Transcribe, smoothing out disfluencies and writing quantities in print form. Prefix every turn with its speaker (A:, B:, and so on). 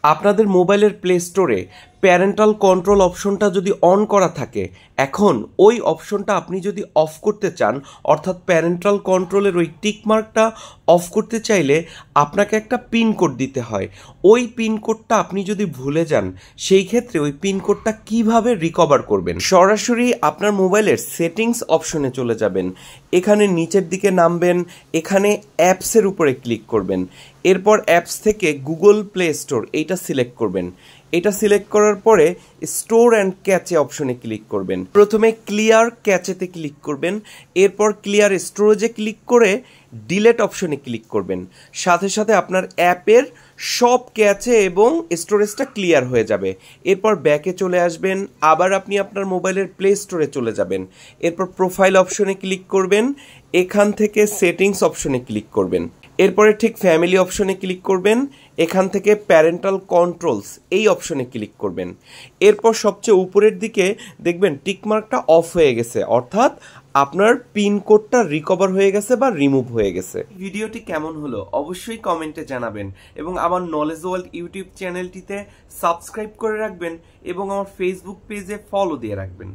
A: আপনাদের মোবাইলের প্লে স্টোরে প্যারেন্টাল কন্ট্রোল অপশনটা যদি অন করা থাকে, এখন ওই অপশনটা আপনি যদি অফ করতে চান, অর্থাৎ প্যারেন্টাল কন্ট্রোলের ওই টিক মার্কটা অফ করতে চাইলে আপনাকে একটা পিন কোড দিতে হয়। ওই পিন কোডটা আপনি যদি ভুলে যান, সেই ক্ষেত্রে ওই পিন কোডটা কিভাবে রিকভার করবেন? সরাসরি আপনার মোবাইলের সেটিংস অপশনে চলে যাবেন, এখানে নিচের দিকে নামবেন, এখানে অ্যাপসের উপরে ক্লিক করবেন, এরপর অ্যাপস থেকে গুগল প্লে স্টোর এইটা সিলেক্ট করবেন। এটা সিলেক্ট করার পরে স্টোর অ্যান্ড ক্যাচে অপশনে ক্লিক করবেন। প্রথমে ক্লিয়ার ক্যাচেতে ক্লিক করবেন, এরপর ক্লিয়ার স্টোরেজে ক্লিক করে ডিলেট অপশনে ক্লিক করবেন। সাথে সাথে আপনার অ্যাপের সব ক্যাচে এবং স্টোরেজটা ক্লিয়ার হয়ে যাবে। এরপর ব্যাকে চলে আসবেন, আবার আপনি আপনার মোবাইলের প্লে স্টোরে চলে যাবেন, এরপর প্রোফাইল অপশনে ক্লিক করবেন, এখান থেকে সেটিংস অপশনে ক্লিক করবেন, এরপরে ঠিক ফ্যামিলি অপশনে ক্লিক করবেন, এখান থেকে প্যারেন্টাল কন্ট্রোলস এই অপশনে ক্লিক করবেন। এরপর সবচেয়ে উপরের দিকে দেখবেন টিকমার্কটা অফ হয়ে গেছে, অর্থাৎ আপনার পিন কোডটা রিকভার হয়ে গেছে বা রিমুভ হয়ে গেছে। ভিডিওটি কেমন হলো অবশ্যই কমেন্টে জানাবেন এবং আমার নলেজ ওয়ার্ল্ড ইউটিউব চ্যানেলটিতে সাবস্ক্রাইব করে রাখবেন এবং আমার ফেসবুক পেজে ফলো দিয়ে রাখবেন।